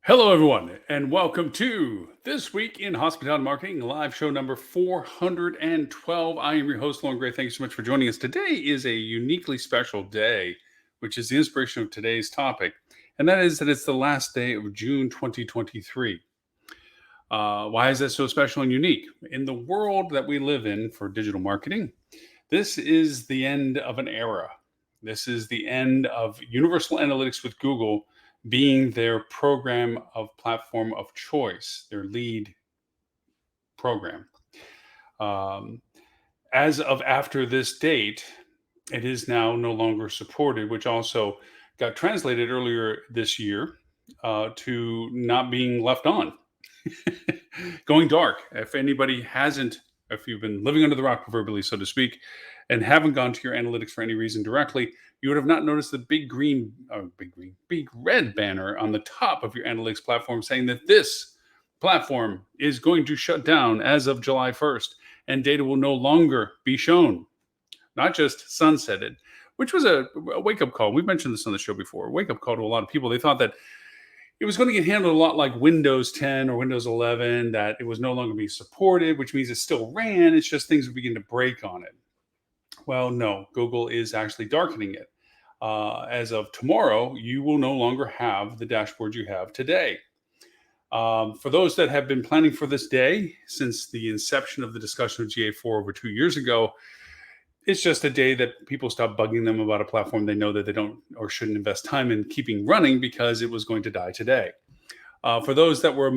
Hello, everyone, and welcome to This Week in Hospitality Marketing, live show number 412. I am your host, Loren Gray. Thank you so much for joining us. Today is a uniquely special day, which is the inspiration of today's topic, and that is that it's the last day of June 2023. Why is that so special and unique? In the world that we live in for digital marketing, this is the end of an era. This is the end of Universal Analytics with Google being their program of platform of choice, their lead program. Um, as of after this date, it is now no longer supported, which also got translated earlier this year to not being left on. Going dark. If anybody hasn't, if you've been living under the rock, proverbially, so to speak, and haven't gone to your analytics for any reason directly, you would have not noticed the big red banner on the top of your analytics platform saying that this platform is going to shut down as of July 1st and data will no longer be shown, not just sunsetted, which was a wake up call. We've mentioned this on the show before. A wake up call to a lot of people. They thought that it was going to get handled a lot like Windows 10 or Windows 11, that it was no longer being supported, which means it still ran. It's just things would begin to break on it. Well, no, Google is actually darkening it. As of tomorrow, you will no longer have the dashboard you have today. For those that have been planning for this day since the inception of the discussion of GA4 over 2 years ago, it's just a day that people stop bugging them about a platform they know that they don't or shouldn't invest time in keeping running because it was going to die today. For those that were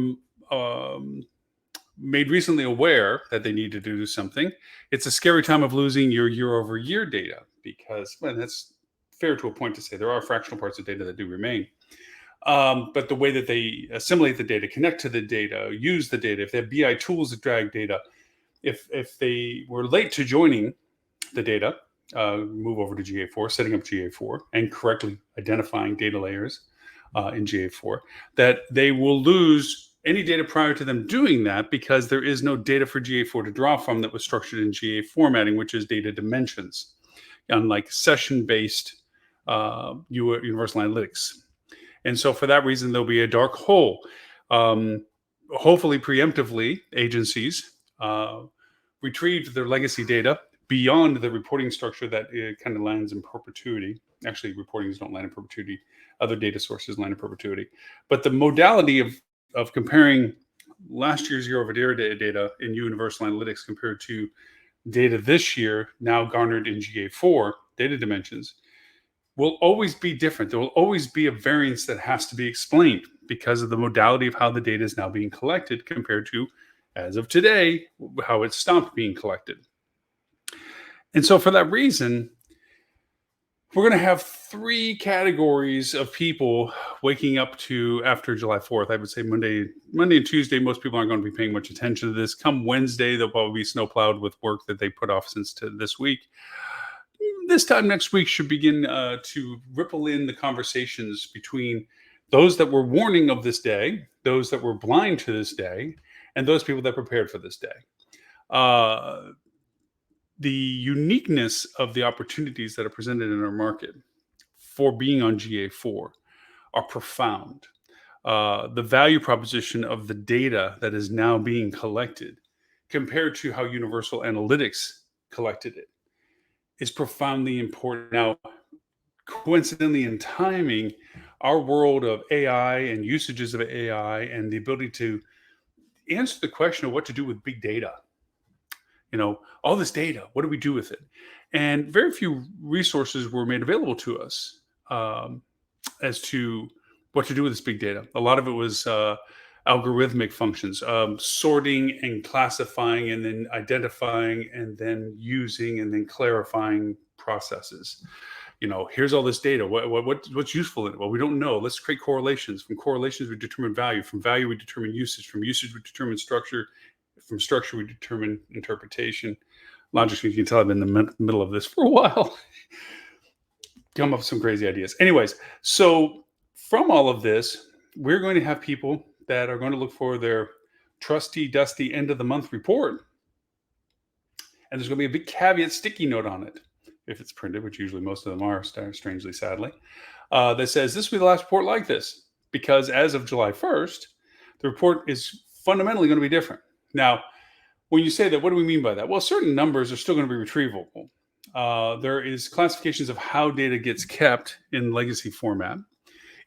made recently aware that they need to do something, it's a scary time of losing your year-over-year data because, well, that's fair to a point to say there are fractional parts of data that do remain. But the way that they assimilate the data, connect to the data, use the data, if they have BI tools that drag data, if they were late to joining the data, move over to GA4, setting up GA4, and correctly identifying data layers in GA4, that they will lose any data prior to them doing that because there is no data for GA4 to draw from that was structured in GA formatting, which is data dimensions, unlike session-based Universal Analytics. And so for that reason, there'll be a dark hole. Hopefully, preemptively, agencies retrieved their legacy data beyond the reporting structure that it kind of lands in perpetuity. Actually, reportings don't land in perpetuity. Other data sources land in perpetuity. But the modality of comparing last year's year-over-year data in Universal Analytics compared to data this year, now garnered in GA4 data dimensions, will always be different. There will always be a variance that has to be explained because of the modality of how the data is now being collected compared to, as of today, how it stopped being collected. And so for that reason, we're going to have three categories of people waking up to after July 4th. I would say Monday and Tuesday, most people aren't going to be paying much attention to this. Come Wednesday, they'll probably be snowplowed with work that they put off since to this week. This time next week should begin to ripple in the conversations between those that were warning of this day, those that were blind to this day, and those people that prepared for this day. The uniqueness of the opportunities that are presented in our market for being on GA4 are profound. The value proposition of the data that is now being collected compared to how Universal Analytics collected it is profoundly important. Now, coincidentally in timing, our world of AI and usages of AI and the ability to answer the question of what to do with big data, all this data, what do we do with it? And very few resources were made available to us as to what to do with this big data. A lot of it was algorithmic functions, sorting and classifying and then identifying and then using and then clarifying processes. Here's all this data. What's useful in it? Well, we don't know. Let's create correlations. From correlations, we determine value. From value, we determine usage. From usage, we determine structure. From structure, we determine interpretation. Logically, you can tell I've been in the middle of this for a while. Come up with some crazy ideas. Anyways, so from all of this, we're going to have people that are going to look for their trusty, dusty end of the month report. And there's going to be a big caveat sticky note on it, if it's printed, which usually most of them are, strangely, sadly, that says, this will be the last report like this. because as of July 1st, the report is fundamentally going to be different. Now, when you say that, what do we mean by that? Well, certain numbers are still going to be retrievable. There is classifications of how data gets kept in legacy format.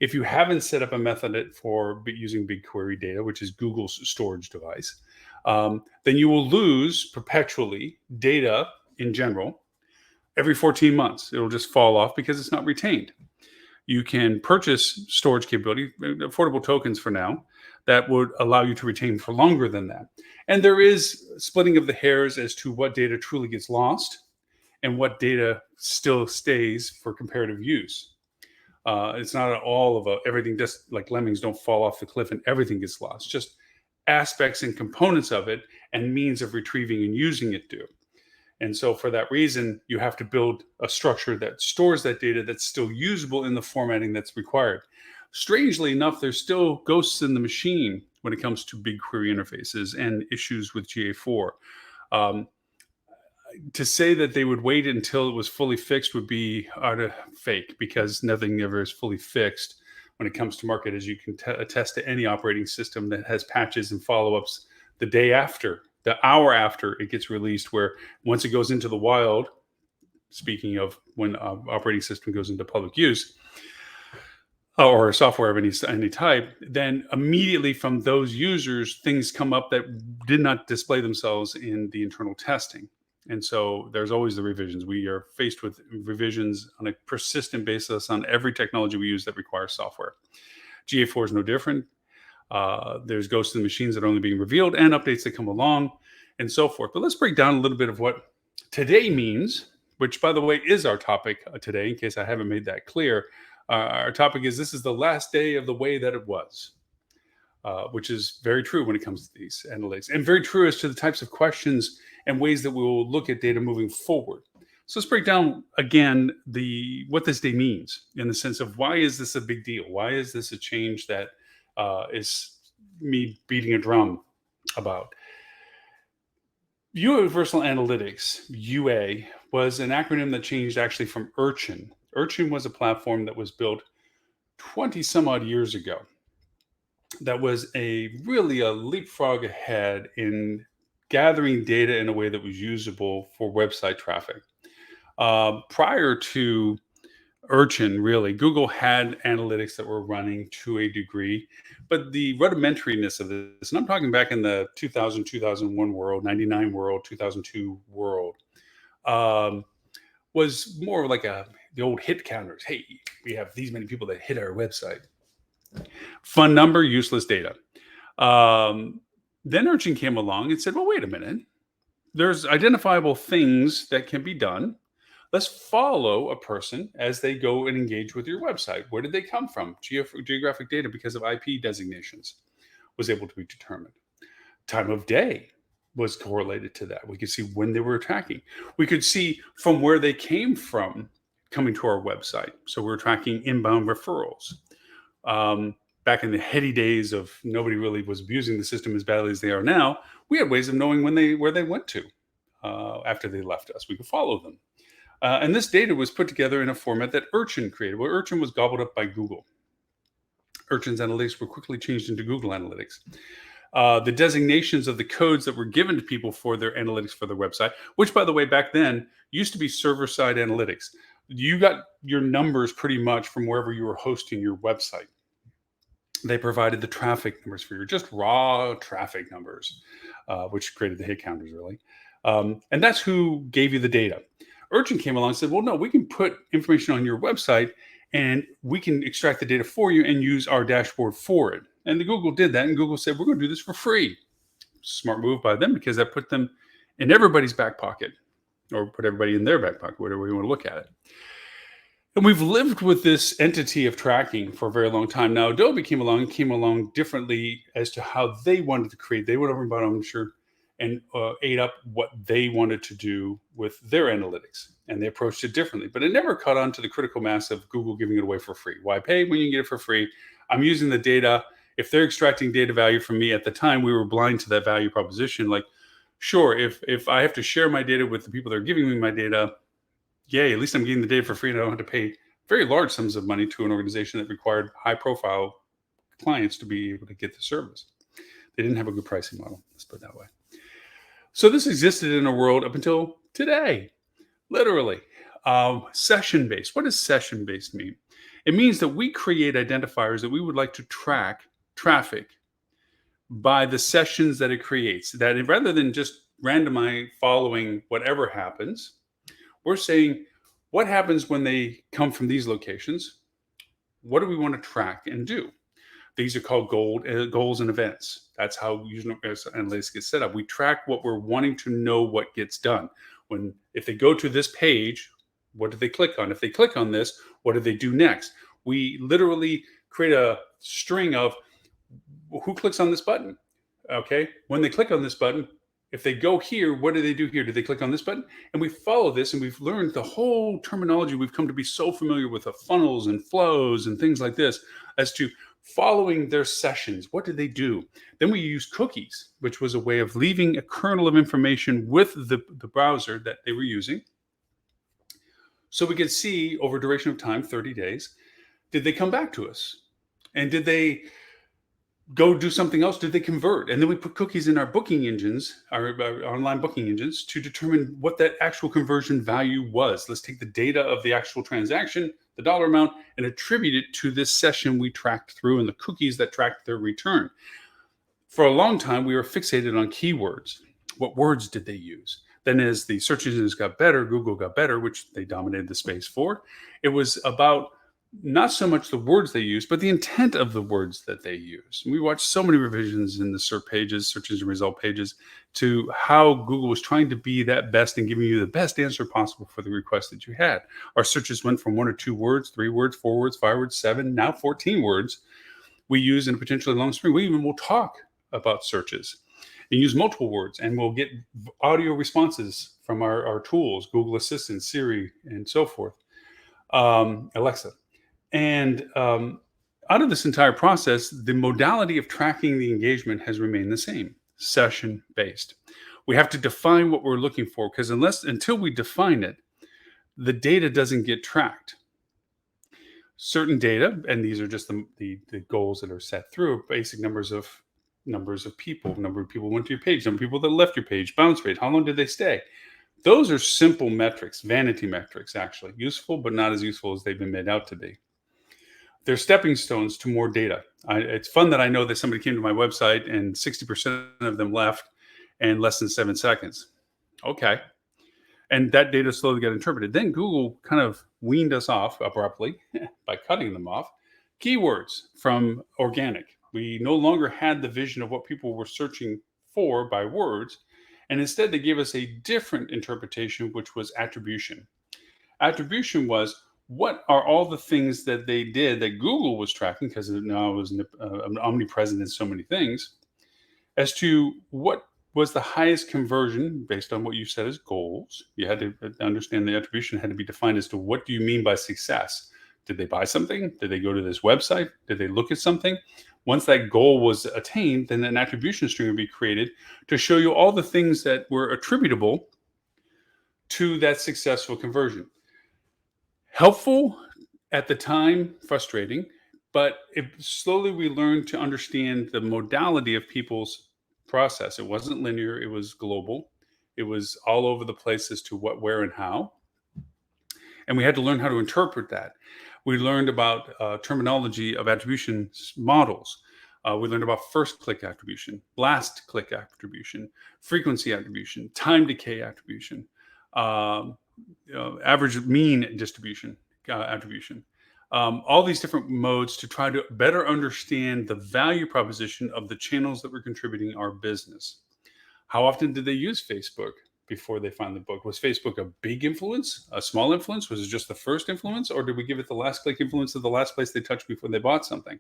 If you haven't set up a method for using BigQuery data, which is Google's storage device, then you will lose perpetually data in general every 14 months. It'll just fall off because it's not retained. You can purchase storage capability, affordable tokens for now, that would allow you to retain for longer than that. And there is splitting of the hairs as to what data truly gets lost and what data still stays for comparative use. It's not all of everything, just like lemmings don't fall off the cliff and everything gets lost. Just aspects and components of it and means of retrieving and using it do. And so for that reason, you have to build a structure that stores that data that's still usable in the formatting that's required. Strangely enough, there's still ghosts in the machine when it comes to BigQuery interfaces and issues with GA4. To say that they would wait until it was fully fixed would be fake, because nothing ever is fully fixed when it comes to market, as you can attest to any operating system that has patches and follow-ups the day after, the hour after it gets released, where once it goes into the wild, speaking of when operating system goes into public use, or software of any type, then immediately from those users, things come up that did not display themselves in the internal testing. And so there's always the revisions. We are faced with revisions on a persistent basis on every technology we use that requires software. GA4 is no different. There's ghosts in the machines that are only being revealed and updates that come along and so forth. But let's break down a little bit of what today means, which, by the way, is our topic today, in case I haven't made that clear. Our topic is, this is the last day of the way that it was, which is very true when it comes to these analytics, and very true as to the types of questions and ways that we will look at data moving forward. So let's break down again what this day means, in the sense of, why is this a big deal? Why is this a change that is me beating a drum about? Universal Analytics, UA, was an acronym that changed actually from Urchin. Urchin was a platform that was built 20 some odd years ago that was really a leapfrog ahead in gathering data in a way that was usable for website traffic. Prior to Urchin, really, Google had analytics that were running to a degree, but the rudimentariness of this, and I'm talking back in the 2000, 2001 world, 99 world, 2002 world, was more like the old hit counters. Hey, we have these many people that hit our website. Fun number, useless data. Then Urchin came along and said, well, wait a minute. There's identifiable things that can be done. Let's follow a person as they go and engage with your website. Where did they come from? Geographic data, because of IP designations, was able to be determined. Time of day was correlated to that. We could see when they were tracking. We could see from where they came from coming to our website. So we're tracking inbound referrals. Back in the heady days of nobody really was abusing the system as badly as they are now, we had ways of knowing where they went to after they left us. We could follow them. And this data was put together in a format that Urchin created. Well, Urchin was gobbled up by Google. Urchin's analytics were quickly changed into Google Analytics. The designations of the codes that were given to people for their analytics for their website, which, by the way, back then used to be server-side analytics. You got your numbers pretty much from wherever you were hosting your website. They provided the traffic numbers for you, just raw traffic numbers, which created the hit counters, really. And that's who gave you the data. Urchin came along and said, well, no, we can put information on your website and we can extract the data for you and use our dashboard for it. And the Google did that, and Google said, we're going to do this for free. Smart move by them, because that put them in everybody's back pocket, or put everybody in their back pocket, whatever you want to look at it. And we've lived with this entity of tracking for a very long time. Now, Adobe came along differently as to how they wanted to create. They went over and bought, I'm sure, and ate up what they wanted to do with their analytics. And they approached it differently. But it never caught on to the critical mass of Google giving it away for free. Why pay when you can get it for free? I'm using the data. If they're extracting data value from me, at the time, we were blind to that value proposition. Like, sure, if I have to share my data with the people that are giving me my data, yay, at least I'm getting the data for free, and I don't have to pay very large sums of money to an organization that required high profile clients to be able to get the service. They didn't have a good pricing model. Let's put it that way. So this existed in a world up until today, literally. Session based. What does session based mean? It means that we create identifiers that we would like to track traffic by the sessions that it creates. That rather than just randomly following whatever happens, we're saying what happens when they come from these locations. What do we want to track and do? These are called goals and events. That's how user analytics gets set up. We track what we're wanting to know what gets done. If they go to this page, what do they click on? If they click on this, what do they do next? We literally create a string of who clicks on this button. Okay. When they click on this button, if they go here, what do they do here? Do they click on this button? And we follow this, and we've learned the whole terminology. We've come to be so familiar with the funnels and flows and things like this as to following their sessions. What did they do? Then we use cookies, which was a way of leaving a kernel of information with the browser that they were using. So we could see over a duration of time, 30 days, did they come back to us? And did they go do something else? Did they convert? And then we put cookies in our booking engines, our online booking engines, to determine what that actual conversion value was. Let's take the data of the actual transaction, the dollar amount, and attribute it to this session we tracked through and the cookies that tracked their return. For a long time, we were fixated on keywords. What words did they use? Then as the search engines got better, Google got better, which they dominated the space for, it was about not so much the words they use, but the intent of the words that they use. We watched so many revisions in the search pages, search engine result pages, to how Google was trying to be that best and giving you the best answer possible for the request that you had. Our searches went from 1 or 2 words, 3 words, 4 words, 5 words, 7, now 14 words we use in a potentially long string. We even will talk about searches and use multiple words, and we'll get audio responses from our tools, Google Assistant, Siri, and so forth, Alexa. And out of this entire process, the modality of tracking the engagement has remained the same, session-based. We have to define what we're looking for, because until we define it, the data doesn't get tracked. Certain data, and these are just the goals that are set through, basic numbers of people, number of people went to your page, number of people that left your page, bounce rate, how long did they stay? Those are simple metrics, vanity metrics, actually. Useful, but not as useful as they've been made out to be. They're stepping stones to more data. It's fun that I know that somebody came to my website and 60% of them left in less than 7 seconds. Okay. And that data slowly got interpreted. Then Google kind of weaned us off abruptly by cutting them off. Keywords from organic. We no longer had the vision of what people were searching for by words. And instead, they gave us a different interpretation, which was attribution. Attribution was, what are all the things that they did that Google was tracking, because now it was omnipresent in so many things, as to what was the highest conversion based on what you said as goals. You had to understand the attribution had to be defined as to what do you mean by success? Did they buy something? Did they go to this website? Did they look at something? Once that goal was attained, then an attribution string would be created to show you all the things that were attributable to that successful conversion. Helpful at the time, frustrating, but slowly we learned to understand the modality of people's process. It wasn't linear, it was global. It was all over the place as to what, where, and how. And we had to learn how to interpret that. We learned about terminology of attribution models. We learned about first click attribution, last click attribution, frequency attribution, time decay attribution, average mean distribution attribution. All these different modes to try to better understand the value proposition of the channels that were contributing our business. How often did they use Facebook before they finally booked? Was Facebook a big influence, a small influence? Was it just the first influence, or did we give it the last click influence of the last place they touched before they bought something?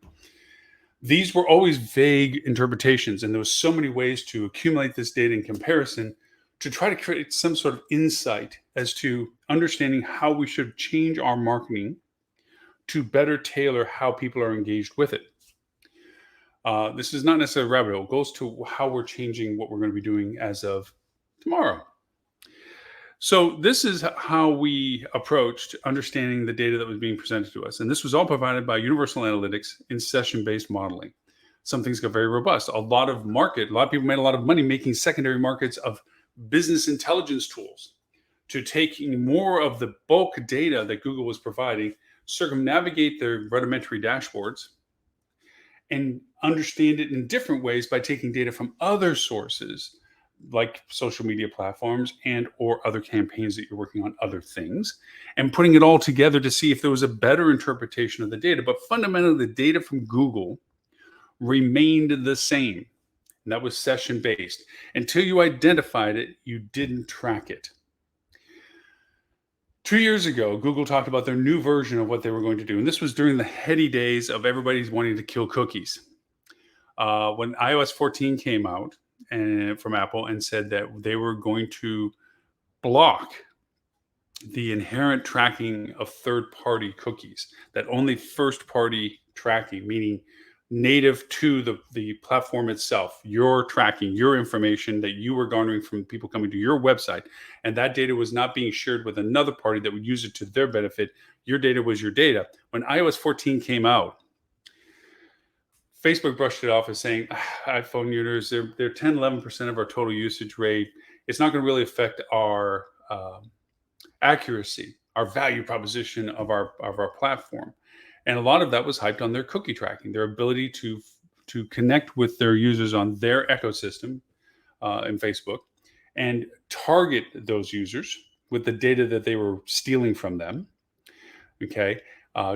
These were always vague interpretations, and there was so many ways to accumulate this data in comparison to try to create some sort of insight as to understanding how we should change our marketing to better tailor how people are engaged with it. This is not necessarily a rabbit hole. It goes to how we're changing what we're going to be doing as of tomorrow. So this is how we approached understanding the data that was being presented to us. And this was all provided by Universal Analytics in session-based modeling. Some things got very robust. A lot of people made a lot of money making secondary markets of business intelligence tools to taking more of the bulk data that Google was providing, circumnavigate their rudimentary dashboards, and understand it in different ways by taking data from other sources like social media platforms and or other campaigns that you're working on other things, and putting it all together to see if there was a better interpretation of the data. But fundamentally, the data from Google remained the same, and that was session based. Until you identified it, you didn't track it. 2 years ago, Google talked about their new version of what they were going to do, and this was during the heady days of everybody's wanting to kill cookies. When iOS 14 came out from Apple and said that they were going to block the inherent tracking of third-party cookies, that only first-party tracking, meaning native to the platform itself, your tracking, your information that you were garnering from people coming to your website, and that data was not being shared with another party that would use it to their benefit. Your data was your data. When iOS 14 came out, Facebook brushed it off as saying, iPhone users, they're 10, 11% of our total usage rate. It's not going to really affect our accuracy, our value proposition of our platform. And a lot of that was hyped on their cookie tracking, their ability to connect with their users on their ecosystem in Facebook and target those users with the data that they were stealing from them. Okay.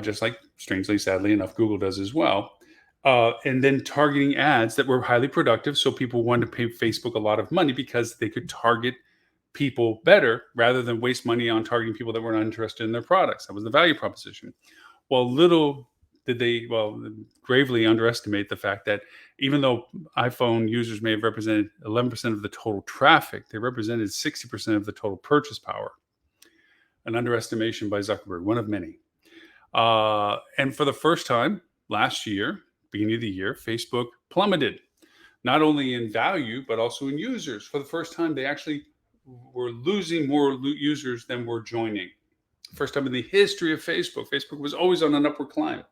Just like, strangely, sadly enough, Google does as well. And then targeting ads that were highly productive. So people wanted to pay Facebook a lot of money because they could target people better rather than waste money on targeting people that were not interested in their products. That was the value proposition. Well, little did they, gravely underestimate the fact that even though iPhone users may have represented 11% of the total traffic, they represented 60% of the total purchase power. An underestimation by Zuckerberg, one of many. And for the first time last year, beginning of the year, Facebook plummeted, not only in value, but also in users. For the first time, they actually were losing more users than were joining. First time in the history of Facebook. Facebook was always on an upward climb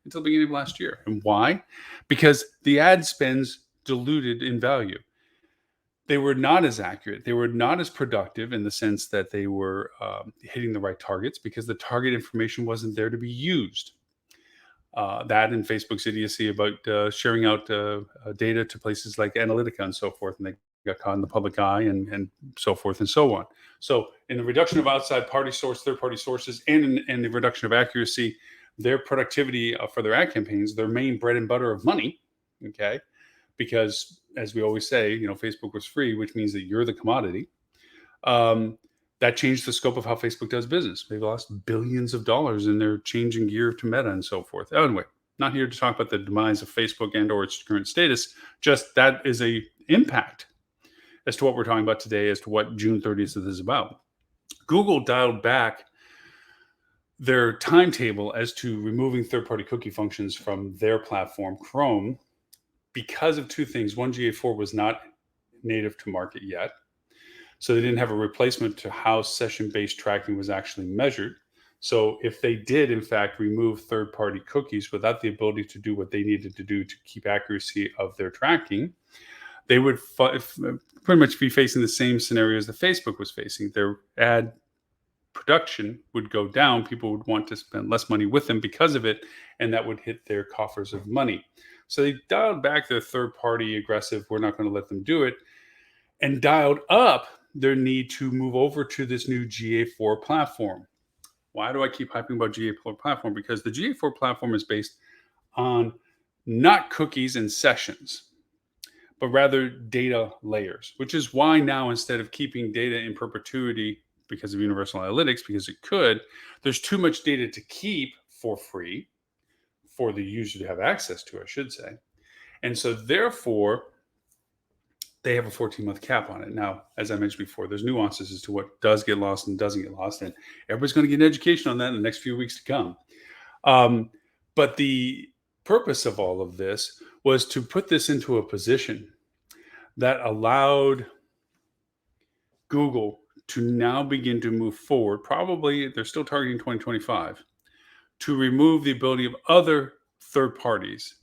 until the beginning of last year. And why? Because the ad spends diluted in value. They were not as accurate. They were not as productive in the sense that they were hitting the right targets because the target information wasn't there to be used. That and Facebook's idiocy about sharing out data to places like Analytica and so forth, and they got caught in the public eye and so forth and so on. So in the reduction of outside party source, third party sources, and in the reduction of accuracy, their productivity for their ad campaigns, their main bread and butter of money, okay, because as we always say, Facebook was free, which means that you're the commodity. That changed the scope of how Facebook does business. They've lost billions of dollars in their changing gear to Meta and so forth. Anyway, not here to talk about the demise of Facebook and or its current status. Just that is a impact as to what we're talking about today, as to what June 30th is about. Google dialed back their timetable as to removing third-party cookie functions from their platform, Chrome, because of two things. One, GA4 was not native to market yet. So they didn't have a replacement to how session-based tracking was actually measured. So if they did, in fact, remove third-party cookies without the ability to do what they needed to do to keep accuracy of their tracking, they would pretty much be facing the same scenarios that Facebook was facing. Their ad production would go down. People would want to spend less money with them because of it, and that would hit their coffers of money. So they dialed back their third-party aggressive, we're not going to let them do it, and dialed up their need to move over to this new GA4 platform. Why do I keep hyping about GA4 platform? Because the GA4 platform is based on not cookies and sessions, but rather data layers, which is why now, instead of keeping data in perpetuity because of Universal Analytics, because it could, there's too much data to keep for free for the user to have access to, I should say. And so therefore, they have a 14-month cap on it. Now, as I mentioned before, there's nuances as to what does get lost and doesn't get lost. And everybody's going to get an education on that in the next few weeks to come. But the purpose of all of this was to put this into a position that allowed Google to now begin to move forward. Probably they're still targeting 2025 to remove the ability of other third parties,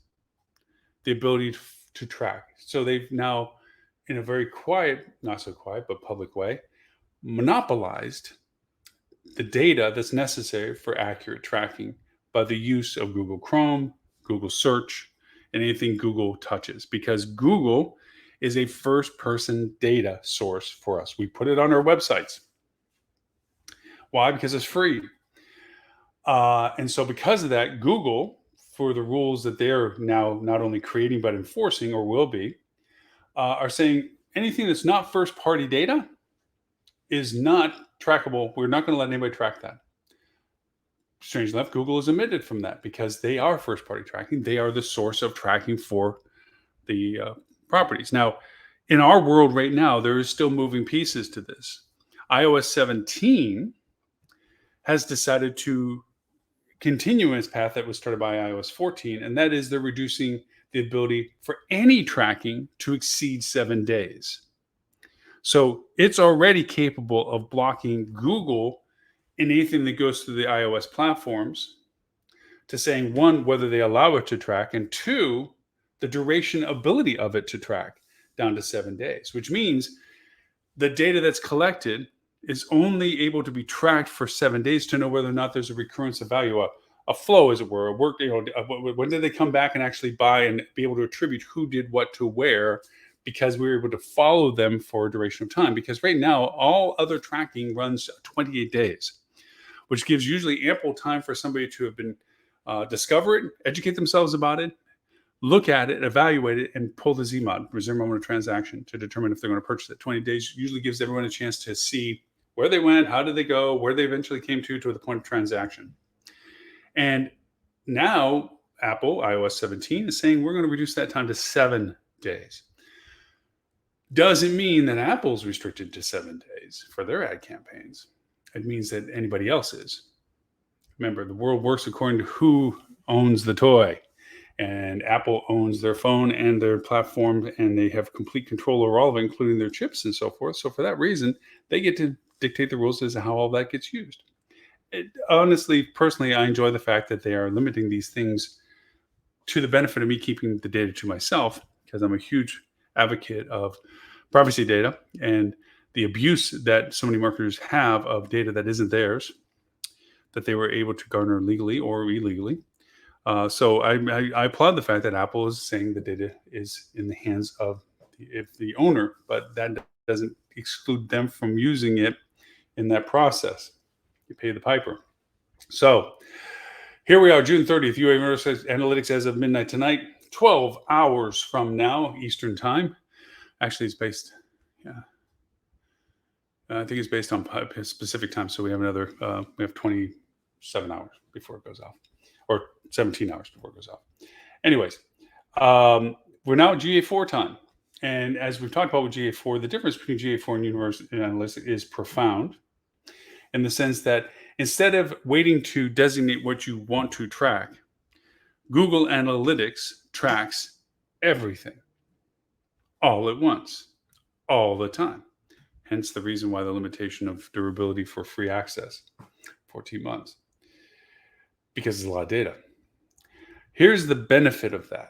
the ability to track. So they've now, in a very quiet, not so quiet, but public way, monopolized the data that's necessary for accurate tracking by the use of Google Chrome, Google Search, and anything Google touches, because Google is a first person data source for us. We put it on our websites. Why? Because it's free. And so, because of that, Google, for the rules that they're now not only creating but enforcing, or will be, are saying anything that's not first party data is not trackable. We're not going to let anybody track that. Strange enough, Google is omitted from that because they are first party tracking. They are the source of tracking for the properties. Now, in our world right now, there is still moving pieces to this. iOS 17 has decided to continue its path that was started by iOS 14, and that is they're reducing the ability for any tracking to exceed 7 days. So it's already capable of blocking Google in anything that goes through the iOS platforms, to saying, one, whether they allow it to track, and two, the duration ability of it to track down to 7 days, which means the data that's collected is only able to be tracked for 7 days to know whether or not there's a recurrence of value, a flow, as it were, a work, when did they come back and actually buy and be able to attribute who did what to where, because we were able to follow them for a duration of time. Because right now, all other tracking runs 28 days, which gives usually ample time for somebody to have been discover it, educate themselves about it, look at it, evaluate it, and pull the ZMOD, reserve moment of transaction, to determine if they're going to purchase it. 20 days usually gives everyone a chance to see where they went, how did they go, where they eventually came to the point of transaction. And now Apple, iOS 17, is saying we're going to reduce that time to 7 days. Doesn't mean that Apple's restricted to 7 days for their ad campaigns. It means that anybody else is. Remember, the world works according to who owns the toy. And Apple owns their phone and their platform, and they have complete control over all of it, including their chips and so forth. So for that reason, they get to dictate the rules as to how all that gets used. Honestly, personally, I enjoy the fact that they are limiting these things to the benefit of me keeping the data to myself, because I'm a huge advocate of privacy data and the abuse that so many marketers have of data that isn't theirs, that they were able to garner legally or illegally. So I applaud the fact that Apple is saying the data is in the hands of the owner, but that doesn't exclude them from using it in that process. You pay the piper. So here we are, June 30th, UA Analytics as of midnight tonight, 12 hours from now, Eastern time. Actually, it's based, I think it's based on specific time. So we have we have 27 hours before it goes off, or 17 hours before it goes off. Anyways, we're now at GA4 time. And as we've talked about with GA4, the difference between GA4 and Universal Analytics is profound, in the sense that instead of waiting to designate what you want to track, Google Analytics tracks everything all at once, all the time. Hence the reason why the limitation of durability for free access, 14 months, because it's a lot of data. Here's the benefit of that.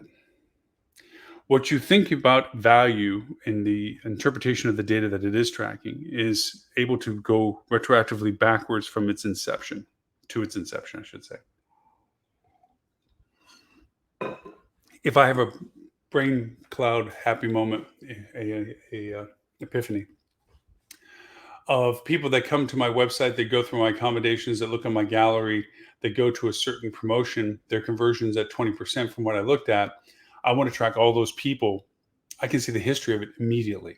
What you think about value in the interpretation of the data that it is tracking is able to go retroactively backwards from its inception, to its inception, I should say. If I have a brain cloud happy moment, a epiphany of people that come to my website, they go through my accommodations, that look at my gallery, they go to a certain promotion, their conversion's at 20% from what I looked at, I want to track all those people. I can see the history of it immediately.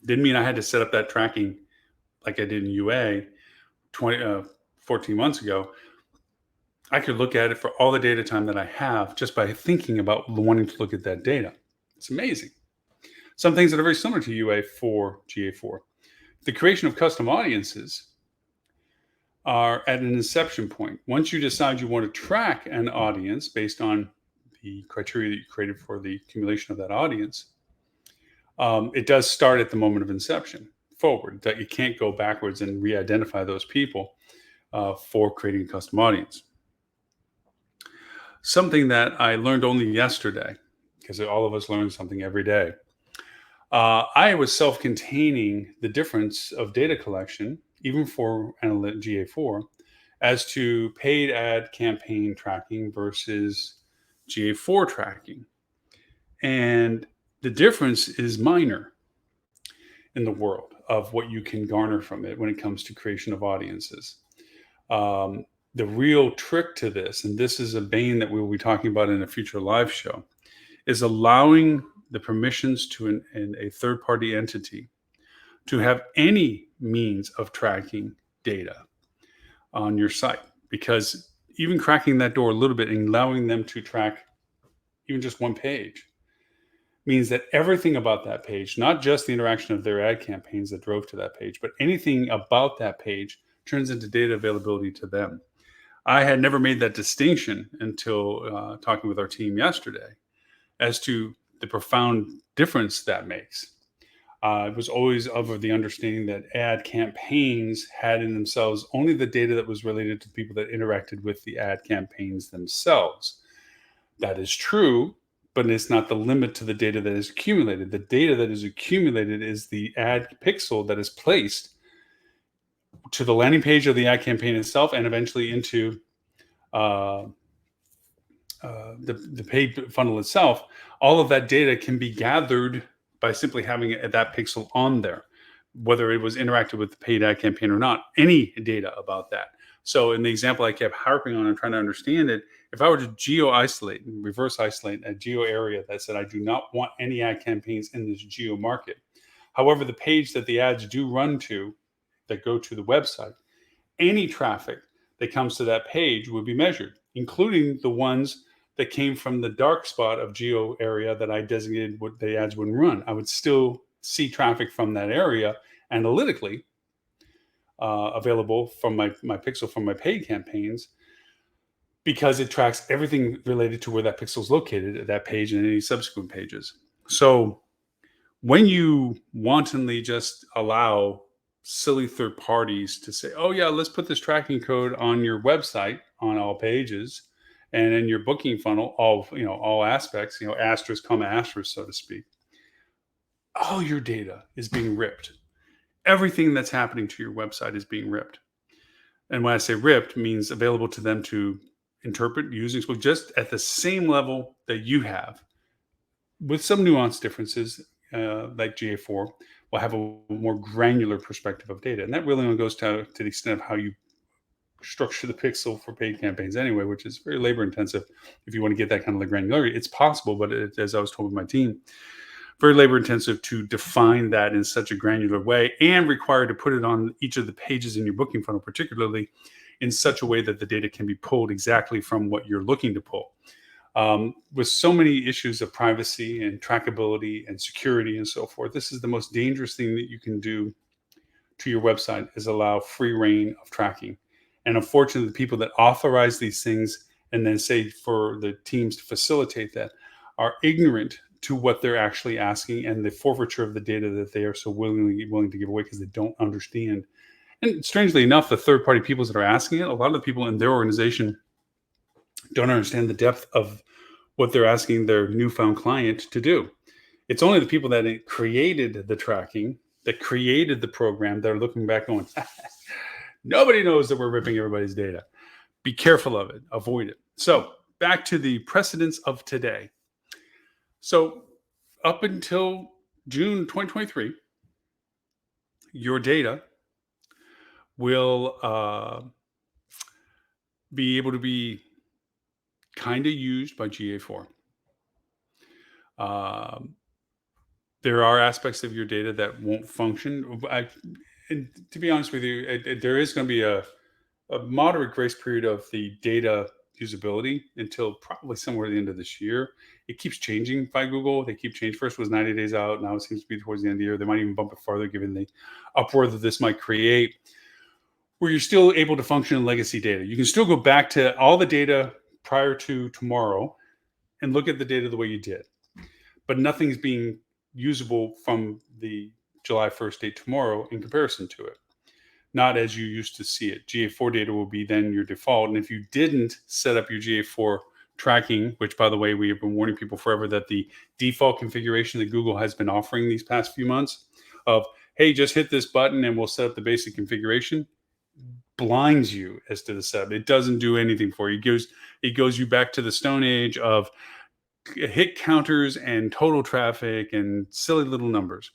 Didn't mean I had to set up that tracking like I did in UA 14 months ago. I could look at it for all the data time that I have just by thinking about wanting to look at that data. It's amazing. Some things that are very similar to UA for GA4. The creation of custom audiences are at an inception point. Once you decide you want to track an audience based on the criteria that you created for the accumulation of that audience, it does start at the moment of inception. forward, that you can't go backwards and re-identify those people for creating a custom audience. Something that I learned only yesterday, because all of us learn something every day. I was self-containing the difference of data collection, even for GA4, as to paid ad campaign tracking versus GA4 tracking. And the difference is minor in the world of what you can garner from it when it comes to creation of audiences. Um, the real trick to this, and this is a bane that we will be talking about in a future live show, is allowing the permissions to a third party entity to have any means of tracking data on your site. Because even cracking that door a little bit and allowing them to track even just one page means that everything about that page, not just the interaction of their ad campaigns that drove to that page, but anything about that page turns into data availability to them. I had never made that distinction until talking with our team yesterday as to the profound difference that makes. I was always of the understanding that ad campaigns had in themselves only the data that was related to people that interacted with the ad campaigns themselves. That is true, but it's not the limit to the data that is accumulated. The data that is accumulated is the ad pixel that is placed to the landing page of the ad campaign itself and eventually into uh, the paid funnel itself. All of that data can be gathered by simply having that pixel on there, whether it was interacted with the paid ad campaign or not, any data about that. So in the example I kept harping on and trying to understand it, if I were to geo isolate and reverse isolate a geo area that said I do not want any ad campaigns in this geo market. However, the page that the ads do run to, that go to the website, any traffic that comes to that page would be measured, including the ones that came from the dark spot of geo area that I designated what the ads wouldn't run. I would still see traffic from that area analytically available from my pixel from my paid campaigns, because it tracks everything related to where that pixel is located at that page and any subsequent pages. So when you wantonly just allow silly third parties to say, oh yeah, let's put this tracking code on your website on all pages and in your booking funnel, all aspects, asterisk, comma, asterisk, so to speak, all your data is being ripped. Everything that's happening to your website is being ripped. And when I say ripped, means available to them to interpret using, so just at the same level that you have, with some nuanced differences, like GA4 will have a more granular perspective of data. And that really only goes to the extent of how you structure the pixel for paid campaigns anyway, which is very labor intensive. If you want to get that kind of granularity, it's possible, but as I was told by my team, very labor intensive to define that in such a granular way and required to put it on each of the pages in your booking funnel, particularly in such a way that the data can be pulled exactly from what you're looking to pull. With so many issues of privacy and trackability and security and so forth, this is the most dangerous thing that you can do to your website, is allow free reign of tracking. And unfortunately, the people that authorize these things and then say for the teams to facilitate that are ignorant to what they're actually asking and the forfeiture of the data that they are so willing to give away because they don't understand. And strangely enough, the third-party people that are asking it, a lot of the people in their organization don't understand the depth of what they're asking their newfound client to do. It's only the people that created the tracking, that created the program, that are looking back going, nobody knows that we're ripping everybody's data. Be careful of it. Avoid it. So back to the precedents of today. So up until June 2023, your data will be able to be kind of used by GA4. There are aspects of your data that won't function. And to be honest with you, there is going to be a moderate grace period of the data usability until probably somewhere at the end of this year. It keeps changing by Google. They keep changing. First was 90 days out. Now it seems to be towards the end of the year. They might even bump it farther given the uproar that this might create, where you're still able to function in legacy data. You can still go back to all the data prior to tomorrow and look at the data the way you did, but nothing's being usable from the July 1st date tomorrow in comparison to it, not as you used to see it. GA4 data will be then your default. And if you didn't set up your GA4 tracking, which by the way, we have been warning people forever that the default configuration that Google has been offering these past few months of, hey, just hit this button and we'll set up the basic configuration, blinds you as to the setup. It doesn't do anything for you. It goes you back to the Stone Age of hit counters and total traffic and silly little numbers.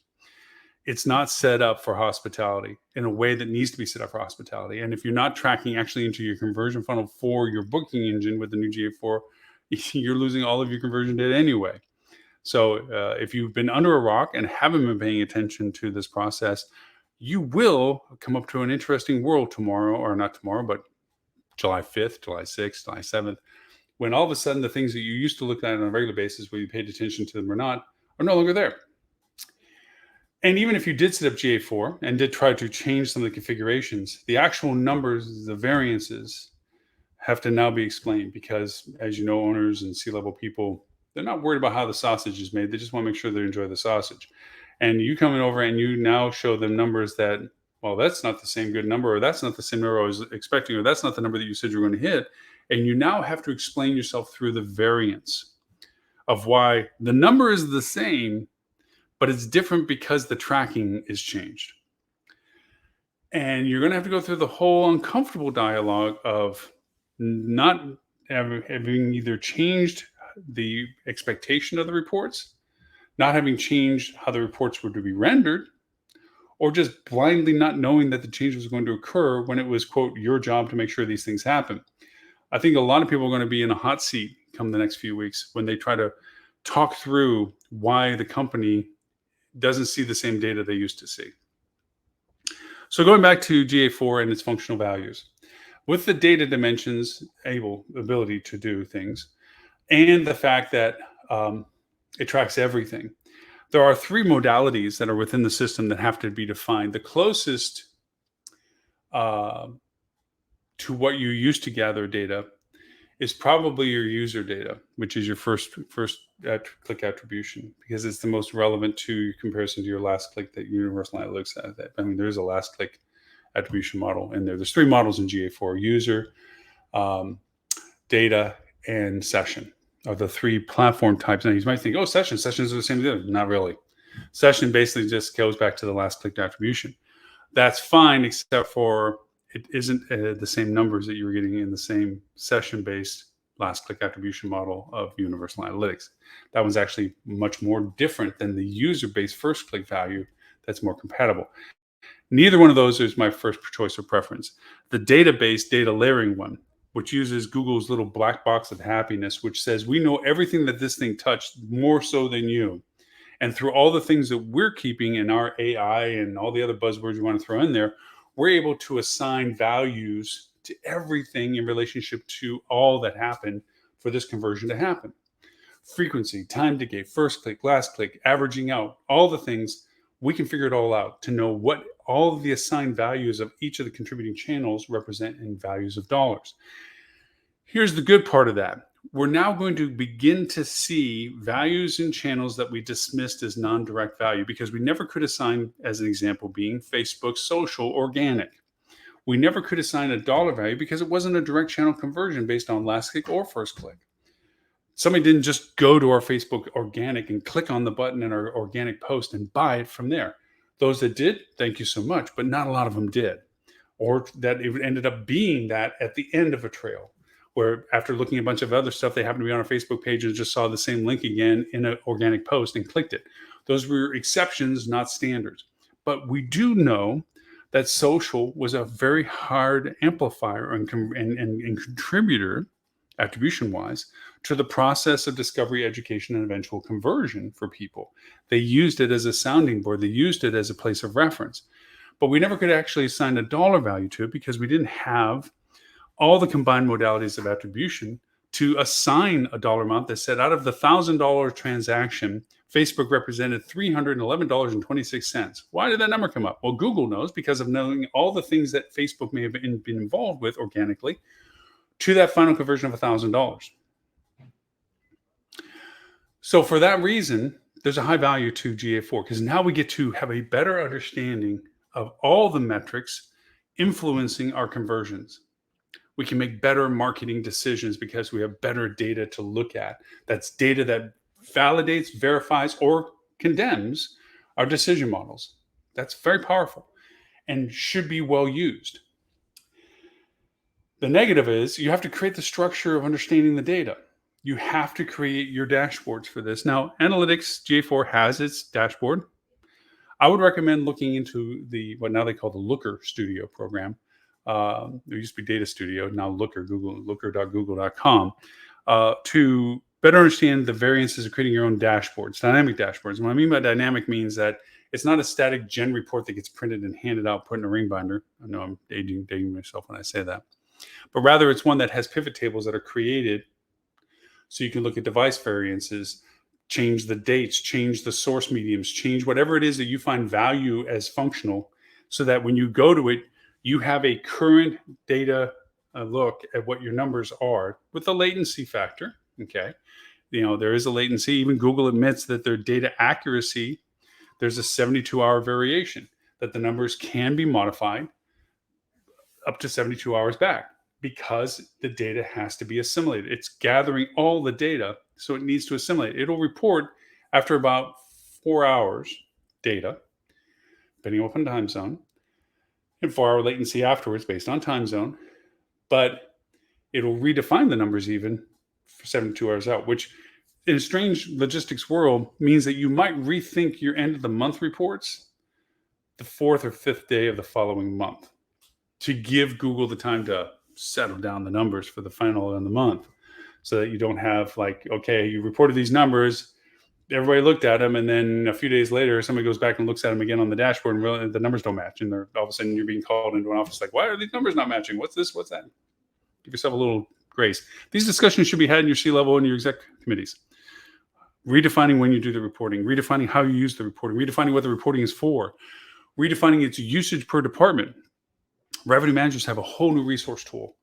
It's not set up for hospitality in a way that needs to be set up for hospitality. And if you're not tracking actually into your conversion funnel for your booking engine with the new GA4, you're losing all of your conversion data anyway. So if you've been under a rock and haven't been paying attention to this process, you will come up to an interesting world tomorrow, or not tomorrow, but July 5th, July 6th, July 7th, when all of a sudden the things that you used to look at on a regular basis, whether you paid attention to them or not, are no longer there. And even if you did set up GA4 and did try to change some of the configurations, the actual numbers, the variances have to now be explained because, as you know, owners and C-level people, they're not worried about how the sausage is made. They just want to make sure they enjoy the sausage. And you coming over and you now show them numbers that, well, that's not the same good number, or that's not the same number I was expecting, or that's not the number that you said you were going to hit. And you now have to explain yourself through the variance of why the number is the same, but it's different because the tracking is changed. And you're going to have to go through the whole uncomfortable dialogue of not having either changed the expectation of the reports, not having changed how the reports were to be rendered, or just blindly not knowing that the change was going to occur when it was, quote, your job to make sure these things happen. I think a lot of people are going to be in a hot seat come the next few weeks when they try to talk through why the company doesn't see the same data they used to see. So going back to GA4 and its functional values, with the data dimensions ability to do things, and the fact that it tracks everything, there are three modalities that are within the system that have to be defined. The closest to what you used to gather data is probably your user data, which is your first click attribution, because it's the most relevant to your comparison to your last click that Universal Analytics has. I mean, there's a last click attribution model in there. There's three models in GA4: user, data, and session are the three platform types. Now you might think, oh, sessions are the same thing. Not really. Session basically just goes back to the last click attribution. That's fine, except for it isn't the same numbers that you were getting in the same session-based last click attribution model of Universal Analytics. That one's actually much more different than the user-based first click value that's more compatible. Neither one of those is my first choice or preference. The database data layering one, which uses Google's little black box of happiness, which says we know everything that this thing touched more so than you. And through all the things that we're keeping in our AI and all the other buzzwords you want to throw in there, we're able to assign values to everything in relationship to all that happened for this conversion to happen. Frequency, time to gate, first click, last click, averaging out, all the things, we can figure it all out to know what all of the assigned values of each of the contributing channels represent in values of dollars. Here's the good part of that. We're now going to begin to see values in channels that we dismissed as non-direct value because we never could assign, as an example being Facebook social organic. We never could assign a dollar value because it wasn't a direct channel conversion based on last click or first click. Somebody didn't just go to our Facebook organic and click on the button in our organic post and buy it from there. Those that did, thank you so much, but not a lot of them did. Or that it ended up being that at the end of a trail, where after looking at a bunch of other stuff, they happened to be on our Facebook page and just saw the same link again in an organic post and clicked it. Those were exceptions, not standards. But we do know that social was a very hard amplifier and contributor, attribution-wise, to the process of discovery, education, and eventual conversion for people. They used it as a sounding board. They used it as a place of reference. But we never could actually assign a dollar value to it because we didn't have all the combined modalities of attribution to assign a dollar amount that said out of the $1,000 transaction, Facebook represented $311.26. Why did that number come up? Well, Google knows because of knowing all the things that Facebook may have been involved with organically to that final conversion of $1,000. So for that reason, there's a high value to GA4 because now we get to have a better understanding of all the metrics influencing our conversions. We can make better marketing decisions because we have better data to look at. That's data that validates, verifies, or condemns our decision models. That's very powerful and should be well used. The negative is you have to create the structure of understanding the data. You have to create your dashboards for this. Now, Analytics GA4 has its dashboard. I would recommend looking into what now they call the Looker Studio program. There used to be Data Studio, now Looker, looker.google.com, to better understand the variances of creating your own dashboards, dynamic dashboards. What I mean by dynamic means that it's not a static gen report that gets printed and handed out, put in a ring binder. I know I'm dating myself when I say that. But rather, it's one that has pivot tables that are created so you can look at device variances, change the dates, change the source mediums, change whatever it is that you find value as functional, so that when you go to it, you have a current data look at what your numbers are with the latency factor. Okay. There is a latency. Even Google admits that their data accuracy, there's a 72-hour variation, that the numbers can be modified up to 72 hours back because the data has to be assimilated. It's gathering all the data, so it needs to assimilate. It'll report after about 4 hours data, depending upon time zone, and 4-hour latency afterwards based on time zone. But it'll redefine the numbers even for 72 hours out, which in a strange logistics world means that you might rethink your end of the month reports the 4th or 5th day of the following month to give Google the time to settle down the numbers for the final of the month, so that you don't have okay, you reported these numbers, everybody looked at them, and then a few days later, somebody goes back and looks at them again on the dashboard, and really, the numbers don't match, and all of a sudden you're being called into an office like, why are these numbers not matching? What's this? What's that? Give yourself a little grace. These discussions should be had in your C-level and your exec committees. Redefining when you do the reporting, redefining how you use the reporting, redefining what the reporting is for, redefining its usage per department. Revenue managers have a whole new resource tool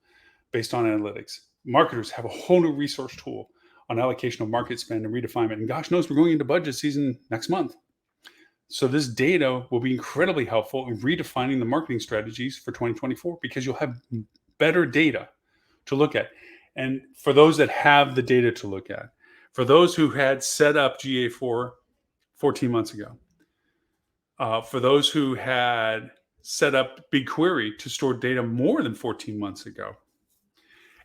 based on analytics. Marketers have a whole new resource tool on allocation of market spend and redefinement. And gosh knows we're going into budget season next month. So this data will be incredibly helpful in redefining the marketing strategies for 2024 because you'll have better data to look at. And for those that have the data to look at, for those who had set up GA4 14 months ago, for those who had set up BigQuery to store data more than 14 months ago,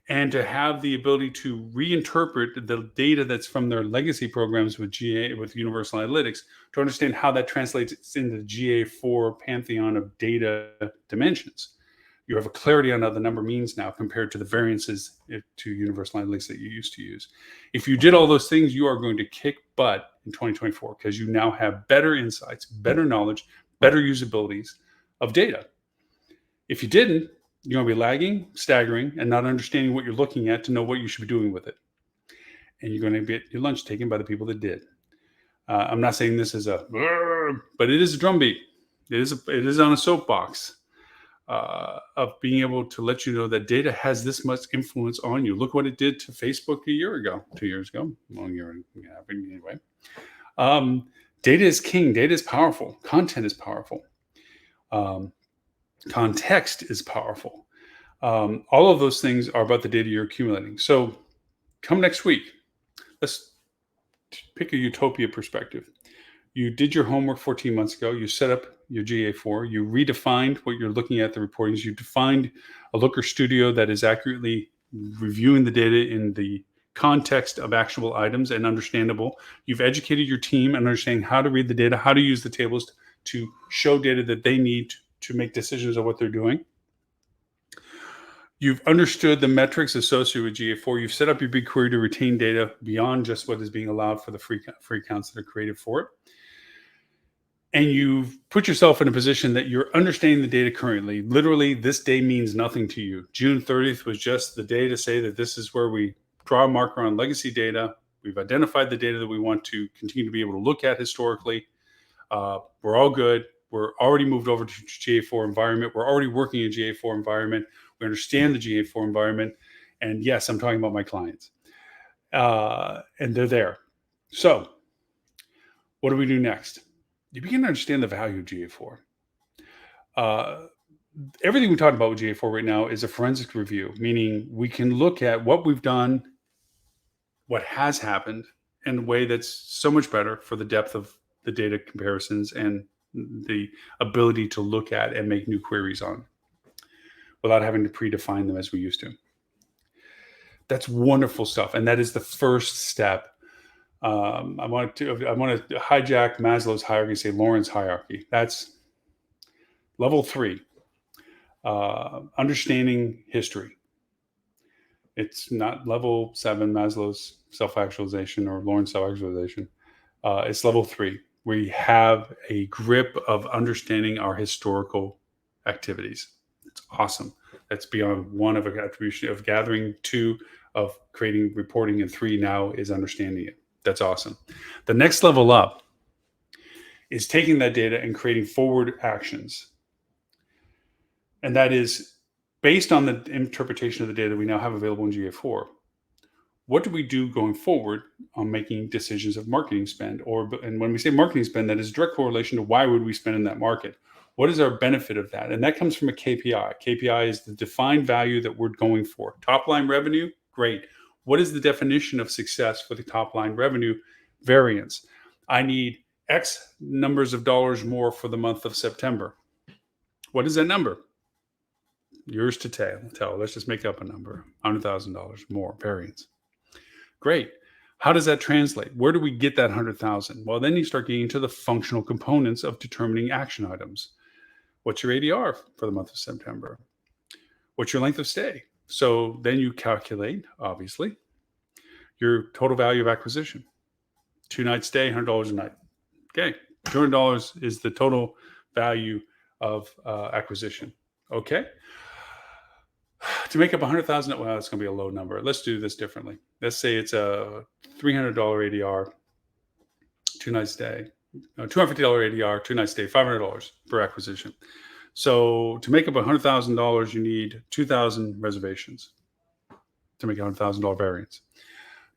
and to have the ability to reinterpret the data that's from their legacy programs with Universal Analytics to understand how that translates into the GA4 pantheon of data dimensions. You have a clarity on how the number means now compared to the variances to Universal Analytics that you used to use. If you did all those things, you are going to kick butt in 2024 because you now have better insights, better knowledge, better usabilities of data. If you didn't, you're going to be lagging, staggering, and not understanding what you're looking at to know what you should be doing with it. And you're going to get your lunch taken by the people that did. I'm not saying this is but it is a drumbeat. It is on a soapbox of being able to let you know that data has this much influence on you. Look what it did to Facebook a year ago, 2 years ago, long year anyway. Data is king. Data is powerful. Content is powerful. Context is powerful. All of those things are about the data you're accumulating. So come next week, let's pick a utopia perspective. You did your homework 14 months ago. You set up your GA4. You redefined what you're looking at the reportings. You defined a Looker Studio that is accurately reviewing the data in the context of actual items and understandable. You've educated your team and understanding how to read the data, how to use the tables to show data that they need to make decisions on what they're doing. You've understood the metrics associated with GA4. You've set up your BigQuery to retain data beyond just what is being allowed for the free accounts that are created for it. And you've put yourself in a position that you're understanding the data currently. Literally, this day means nothing to you. June 30th was just the day to say that this is where we draw a marker on legacy data. We've identified the data that we want to continue to be able to look at historically. We're all good. We're already moved over to GA4 environment. We're already working in GA4 environment. We understand the GA4 environment. And yes, I'm talking about my clients. And they're there. So What do we do next? You begin to understand the value of GA4. Uh, Everything we talked about with GA4 right now is a forensic review, meaning we can look at what we've done, what has happened, in a way that's so much better for the depth of the data comparisons and the ability to look at and make new queries on without having to predefine them as we used to. That's wonderful stuff, and that is the first step. I want to hijack Maslow's hierarchy, say Loren's hierarchy. That's level 3. Understanding history. It's not level 7, Maslow's self-actualization or Loren's self-actualization. It's level 3. We have a grip of understanding our historical activities. It's awesome. That's beyond 1 of a attribution of gathering, 2 of creating reporting, and 3 now is understanding it. That's awesome. The next level up is taking that data and creating forward actions. And that is based on the interpretation of the data we now have available in GA4. What do we do going forward on making decisions of marketing spend? And when we say marketing spend, that is direct correlation to why would we spend in that market? What is our benefit of that? And that comes from a KPI. KPI is the defined value that we're going for. Top line revenue, great. What is the definition of success for the top line revenue variance? I need X numbers of dollars more for the month of September. What is that number? Yours to tell. Let's just make up a number. $100,000 more variance. Great. How does that translate? Where do we get that 100,000? Well, then you start getting into the functional components of determining action items. What's your ADR for the month of September? What's your length of stay? So then you calculate, obviously, your total value of acquisition. 2-night stay, $100 a night. Okay, $200 is the total value of acquisition. Okay. To make up 100,000, well, it's going to be a low number. Let's do this differently. Let's say it's a $300 ADR, 2-night stay, $250 ADR, 2-night stay, $500 per acquisition. So to make up $100,000, you need 2,000 reservations to make a $100,000 variance.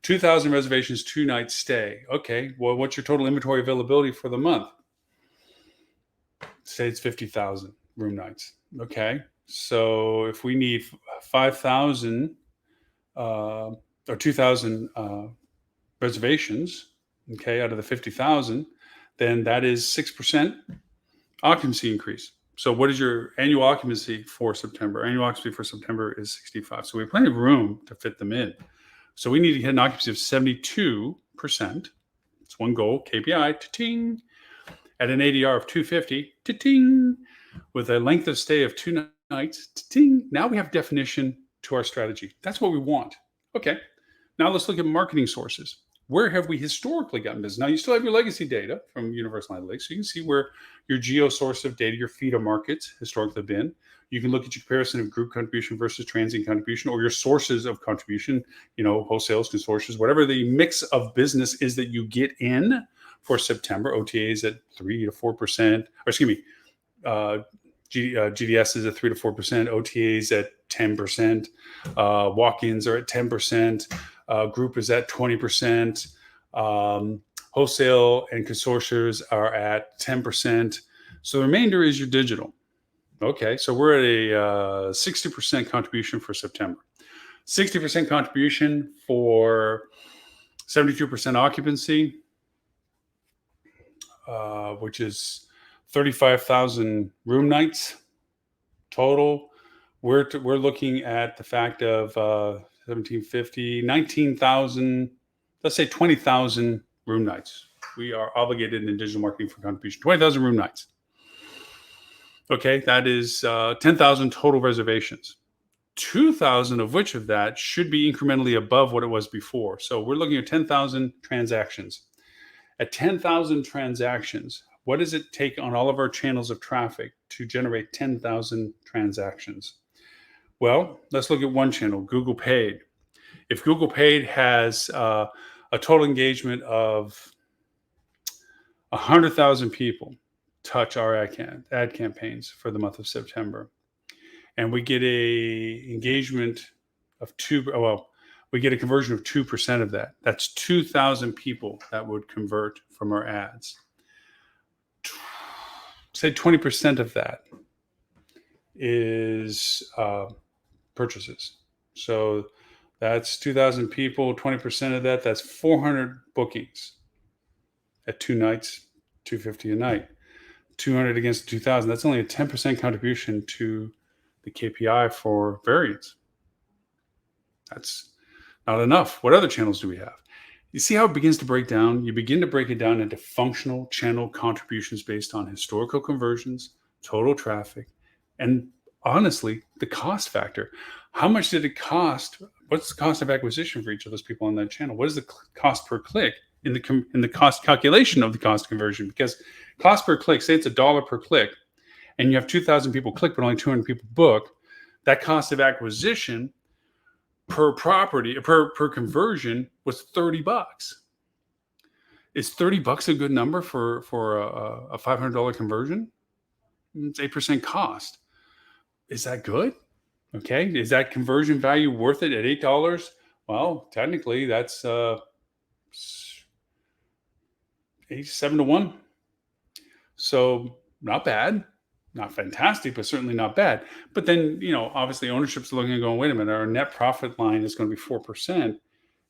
2,000 reservations, 2-night stay. Okay, well, what's your total inventory availability for the month? Say it's 50,000 room nights. Okay, so if we need 5,000 or 2,000 reservations, okay, out of the 50,000, then that is 6% occupancy increase. So what is your annual occupancy for September? Annual occupancy for September is 65. So we have plenty of room to fit them in. So we need to hit an occupancy of 72%. It's one goal, KPI, ta-ting, at an ADR of 250, ta-ting, with a length of stay of 2 nights, ta-ting. Now we have definition to our strategy. That's what we want. Okay, now let's look at marketing sources. Where have we historically gotten business? Now you still have your legacy data from Universal Analytics, so you can see where your geo source of data, your feeder markets historically have been. You can look at your comparison of group contribution versus transient contribution, or your sources of contribution, wholesales, consortiums, whatever the mix of business is that you get in for September. OTAs at 3 to 4%, or excuse me, GDS is at 3 to 4%, OTAs at 10%, walk-ins are at 10%, group is at 20%, wholesale and consortiums are at 10%. So the remainder is your digital. Okay, so we're at a 60% contribution for September. 60% contribution for 72% occupancy, which is 35,000 room nights total. We're looking at the fact of 1750, 19,000, let's say 20,000 room nights. We are obligated in digital marketing for contribution, 20,000 room nights. Okay, that is 10,000 total reservations. 2,000 of which of that should be incrementally above what it was before. So we're looking at 10,000 transactions. At 10,000 transactions, what does it take on all of our channels of traffic to generate 10,000 transactions? Well, let's look at one channel, Google Paid. If Google Paid has a total engagement of 100,000 people touch our ad campaigns for the month of September, and we get a engagement of we get a conversion of 2% of that. That's 2,000 people that would convert from our ads. Say 20% of that is purchases. So that's 2,000 people, 20% of that, that's 400 bookings at 2 nights, 250 a night. 200 against 2,000, that's only a 10% contribution to the KPI for variance. That's not enough. What other channels do we have? You see how it begins to break down? You begin to break it down into functional channel contributions based on historical conversions, total traffic, and honestly, the cost factor. How much did it cost? What's the cost of acquisition for each of those people on that channel? What is the cost per click in the cost calculation of the cost conversion? Because cost per click, say it's $1 per click, and you have 2,000 people click, but only 200 people book. That cost of acquisition per property, per conversion was $30. Is $30 a good number for a $500 conversion? It's 8% cost. Is that good? Okay. Is that conversion value worth it at $8? Well, technically that's 87 to 1. So not bad, not fantastic, but certainly not bad. But then, obviously ownership's looking and going, wait a minute, our net profit line is going to be 4%.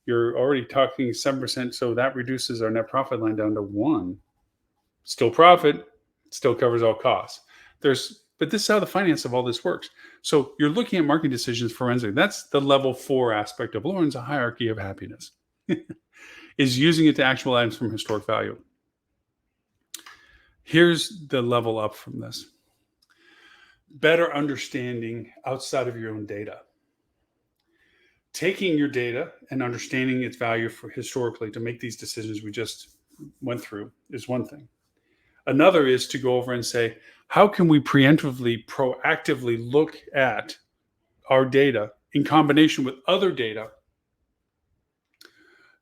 You're already talking 7%. So that reduces our net profit line down to 1. Still profit, still covers all costs. But this is how the finance of all this works. So you're looking at marketing decisions forensic. That's the level 4 aspect of Loren's hierarchy of happiness, is using it to actual items from historic value. Here's the level up from this. Better understanding outside of your own data. Taking your data and understanding its value for historically to make these decisions we just went through is one thing. Another is to go over and say, how can we proactively look at our data in combination with other data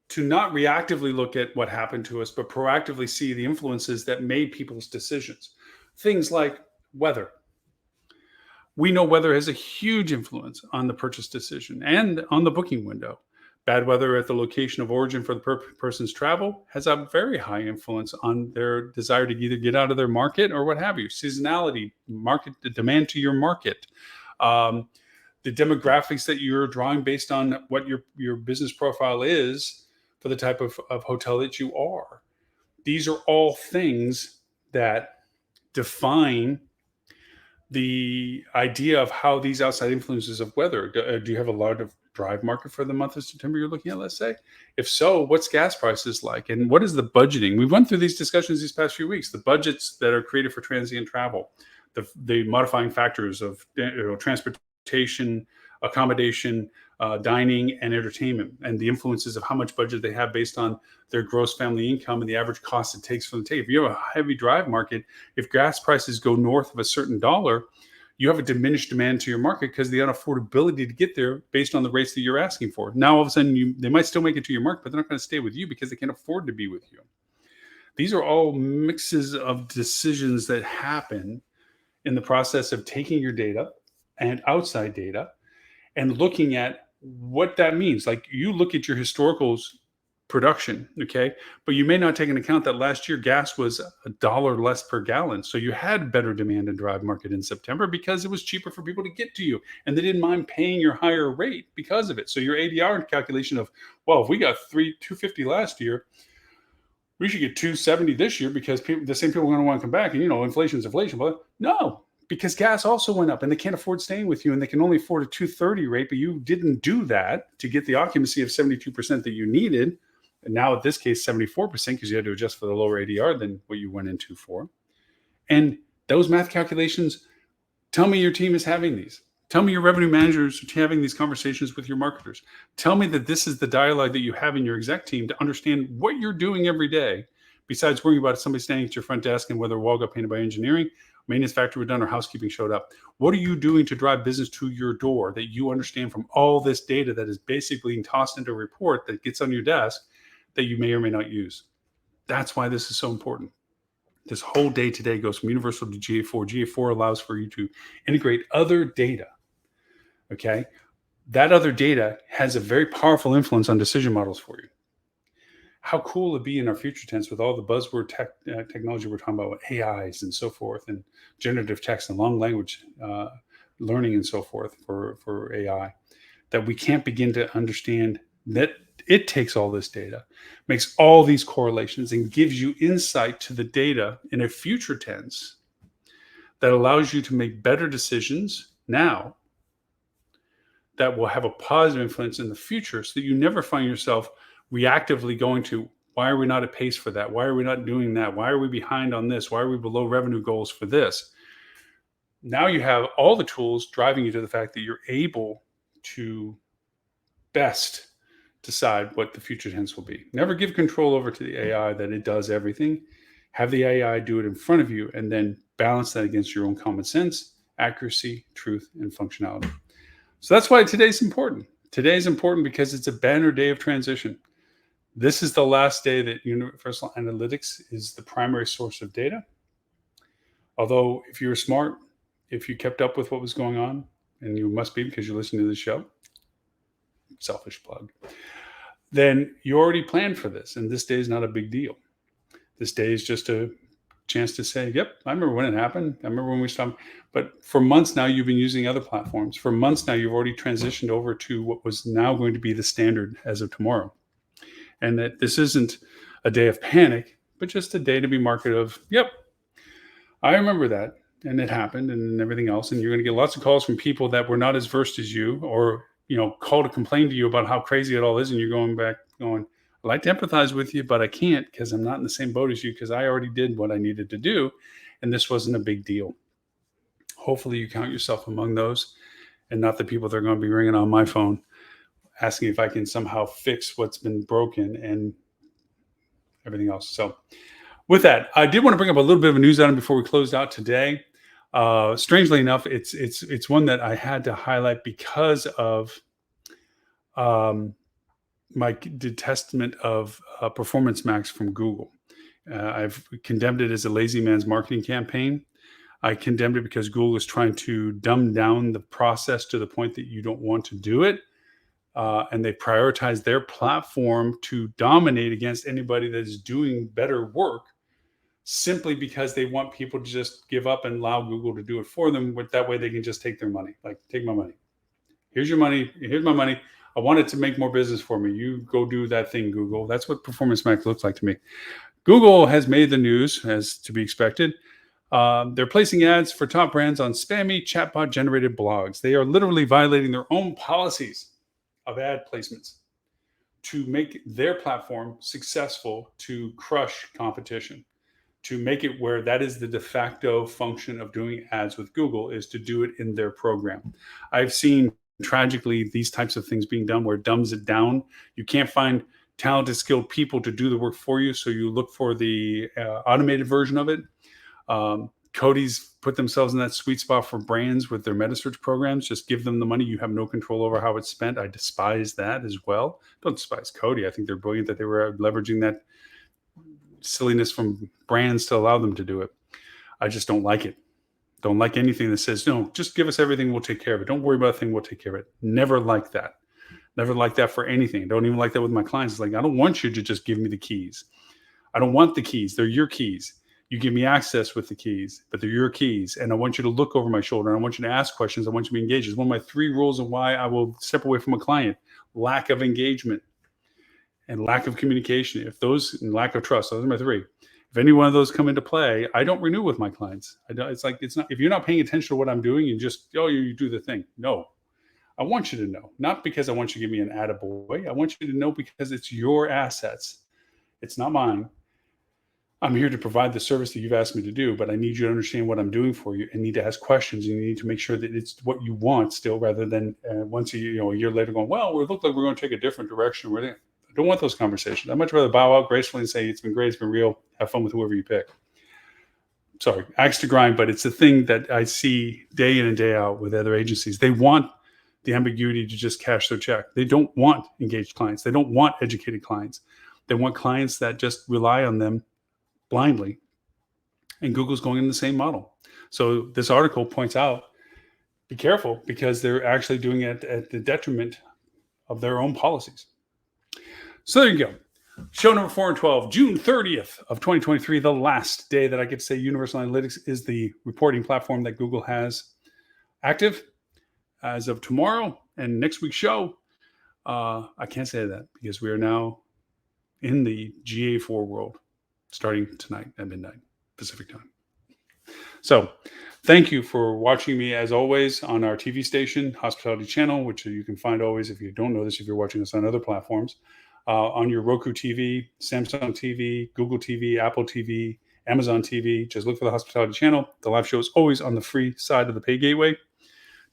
to not reactively look at what happened to us, but proactively see the influences that made people's decisions. Things like weather. We know weather has a huge influence on the purchase decision and on the booking window. Bad weather at the location of origin for the person's travel has a very high influence on their desire to either get out of their market or what have you. Seasonality, market, the demand to your market, the demographics that you're drawing based on what your business profile is for the type of hotel that you are. These are all things that define the idea of how these outside influences of weather. Do you have a lot of drive market for the month of September you're looking at, let's say? If so, what's gas prices like? And what is the budgeting? We've went through these discussions these past few weeks, the budgets that are created for transient travel, the modifying factors of transportation, accommodation, dining, and entertainment, and the influences of how much budget they have based on their gross family income and the average cost it takes for them to take. If you have a heavy drive market, if gas prices go north of a certain dollar, you have a diminished demand to your market because the unaffordability to get there based on the rates that you're asking for. Now, all of a sudden, they might still make it to your market, but they're not going to stay with you because they can't afford to be with you. These are all mixes of decisions that happen in the process of taking your data and outside data and looking at what that means. Like, you look at your historicals production, okay, but you may not take into account that last year gas was $1 less per gallon, so you had better demand and drive market in September because it was cheaper for people to get to you, and they didn't mind paying your higher rate because of it. So your ADR calculation of, well, if we got $250 last year, we should get $270 this year because the same people are going to want to come back, and inflation's inflation. But no, because gas also went up and they can't afford staying with you, and they can only afford a $230 rate, but you didn't do that to get the occupancy of 72% that you needed. And now in this case, 74%, because you had to adjust for the lower ADR than what you went into for. And those math calculations, tell me your team is having these. Tell me your revenue managers are having these conversations with your marketers. Tell me that this is the dialogue that you have in your exec team to understand what you're doing every day, besides worrying about somebody standing at your front desk and whether a wall got painted by engineering, maintenance factory was done, or housekeeping showed up. What are you doing to drive business to your door that you understand from all this data that is basically tossed into a report that gets on your desk that you may or may not use? That's why this is so important. This whole day today goes from Universal to GA4. GA4 allows for you to integrate other data. Okay. That other data has a very powerful influence on decision models for you. How cool would it be in our future tense with all the buzzword technology we're talking about, AIs and so forth, and generative text and long language learning and so forth for AI, that we can't begin to understand that it takes all this data, makes all these correlations, and gives you insight to the data in a future tense that allows you to make better decisions now that will have a positive influence in the future, so that you never find yourself reactively going to, why are we not at pace for that? Why are we not doing that? Why are we behind on this? Why are we below revenue goals for this? Now you have all the tools driving you to the fact that you're able to best decide what the future tense will be. Never give control over to the AI that it does everything. Have the AI do it in front of you, and then balance that against your own common sense, accuracy, truth, and functionality. So that's why today's important. Today's important because it's a banner day of transition. This is the last day that universal analytics is the primary source of data. Although, if you were smart, if you kept up with what was going on, and you must be because you're listening to the show, selfish plug, then you already planned for this. And this day is not a big deal. This day is just a chance to say, yep, I remember when it happened. I remember when we stopped. But for months now, you've been using other platforms. For months now, you've already transitioned over to what was now going to be the standard as of tomorrow. And that this isn't a day of panic, but just a day to be marked of, yep, I remember that. And it happened and everything else. And you're going to get lots of calls from people that were not as versed as you, or, call to complain to you about how crazy it all is. And you're going back going, I'd like to empathize with you, but I can't because I'm not in the same boat as you, because I already did what I needed to do. And this wasn't a big deal. Hopefully you count yourself among those, and not the people that are going to be ringing on my phone asking if I can somehow fix what's been broken and everything else. So with that, I did want to bring up a little bit of a news item before we closed out today. Strangely enough, it's one that I had to highlight because of my detestment of Performance Max from Google. I've condemned it as a lazy man's marketing campaign. I condemned it because Google is trying to dumb down the process to the point that you don't want to do it. And they prioritize their platform to dominate against anybody that is doing better work, simply because they want people to just give up and allow Google to do it for them. But that way they can just take their money. Like, take my money. Here's your money. Here's my money. I want it to make more business for me. You go do that thing, Google. That's what Performance Max looks like to me. Google has made the news, as to be expected. They're placing ads for top brands on spammy chatbot generated blogs. They are literally violating their own policies of ad placements to make their platform successful, to crush competition, to make it where that is the de facto function of doing ads with Google, is to do it in their program. I've seen, tragically, these types of things being done where it dumbs it down. You can't find talented, skilled people to do the work for you, so you look for the automated version of it. Cody's put themselves in that sweet spot for brands with their metasearch programs. Just give them the money. You have no control over how it's spent. I despise that as well. Don't despise Cody. I think they're brilliant that they were leveraging that silliness from brands to allow them to do it. I just don't like it. Don't like anything that says, no, just give us everything, we'll take care of it. Don't worry about a thing, we'll take care of it. Never like that. Never like that for anything. Don't even like that with my clients. It's like, I don't want you to just give me the keys. I don't want the keys. They're your keys. You give me access with the keys, but they're your keys. And I want you to look over my shoulder. I want you to ask questions. I want you to be engaged. It's one of my 3 rules of why I will step away from a client: lack of engagement and lack of communication. If those, and lack of trust, those are my 3. If any one of those come into play, I don't renew with my clients. It's like, it's not, if you're not paying attention to what I'm doing, you just, you do the thing. No, I want you to know, not because I want you to give me an attaboy. I want you to know because it's your assets. It's not mine. I'm here to provide the service that you've asked me to do, but I need you to understand what I'm doing for you, and need to ask questions. And you need to make sure that it's what you want still, rather than once a year later going, well, we look like we're going to take a different direction. I don't want those conversations. I'd much rather bow out gracefully and say, it's been great, it's been real, have fun with whoever you pick. Sorry, axe to grind, but it's a thing that I see day in and day out with other agencies. They want the ambiguity to just cash their check. They don't want engaged clients. They don't want educated clients. They want clients that just rely on them blindly. And Google's going in the same model. So this article points out be careful, because they're actually doing it at the detriment of their own policies. So there you go. Show number 412, June 30th of 2023, the last day that I get to say Universal Analytics is the reporting platform that Google has active as of tomorrow and next week's show. I can't say that because we are now in the GA4 world starting tonight at midnight Pacific time. So thank you for watching me, as always, on our TV station, Hospitality Channel, which you can find always, if you don't know this, if you're watching us on other platforms, on your Roku TV, Samsung TV, Google TV, Apple TV, Amazon TV. Just look for the Hospitality Channel. The live show is always on the free side of the pay gateway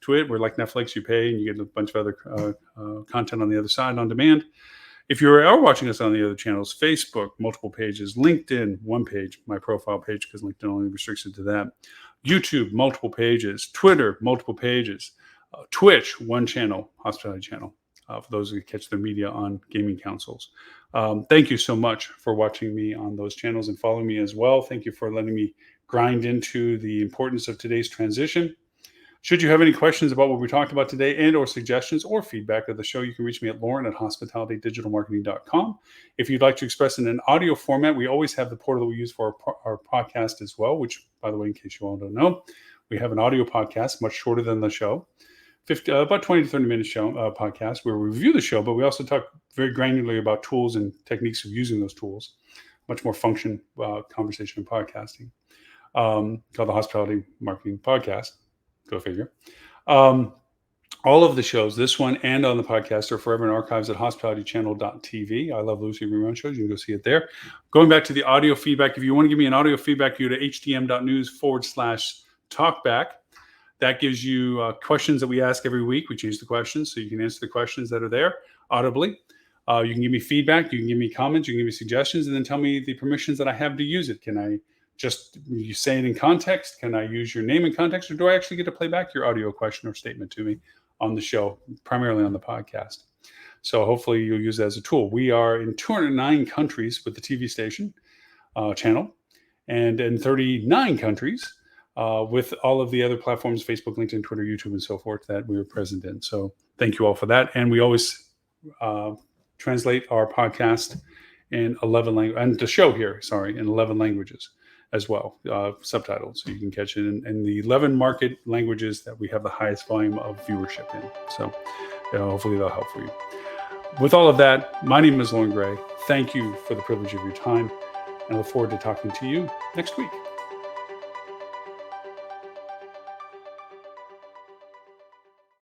to it. We're like Netflix, you pay and you get a bunch of other content on the other side on demand. If you are watching us on the other channels, Facebook, multiple pages, LinkedIn, one page, my profile page, because LinkedIn only restricts it to that. YouTube, multiple pages. Twitter, multiple pages. Twitch, one channel, Hospitality Channel, for those who catch the media on gaming consoles. Thank you so much for watching me on those channels and following me as well. Thank you for letting me grind into the importance of today's transition. Should you have any questions about what we talked about today and or suggestions or feedback of the show, you can reach me at Loren at hospitalitydigitalmarketing.com. If you'd like to express in an audio format, we always have the portal that we use for our podcast as well, which, by the way, in case you all don't know, we have an audio podcast, much shorter than the show, about 20 to 30 minute show podcast where we review the show, but we also talk very granularly about tools and techniques of using those tools, much more function conversation and podcasting, called the Hospitality Marketing Podcast. Go figure. All of the shows, this one and on the podcast, are forever in archives at hospitalitychannel.tv. I Love Lucy rerun shows. You can go see it there. Going back to the audio feedback, if you want to give me an audio feedback, you go to htm.news/talkback. That gives you questions that we ask every week. We change the questions so you can answer the questions that are there audibly. You can give me feedback. You can give me comments. You can give me suggestions, and then tell me the permissions that I have to use it. Can I just you say it in context? Can I use your name in context, or do I actually get to play back your audio question or statement to me on the show, primarily on the podcast? So hopefully you'll use that as a tool. We are in 209 countries with the TV station channel, and in 39 countries with all of the other platforms, Facebook, LinkedIn, Twitter, YouTube, and so forth, that we are present in. So thank you all for that. And we always translate our podcast in 11 languages, and the show here, in 11 languages as well, subtitled, so you can catch it in the 11 market languages that we have the highest volume of viewership in. So hopefully that'll help for you. With all of that, my name is Loren Gray. Thank you for the privilege of your time, and I look forward to talking to you next week.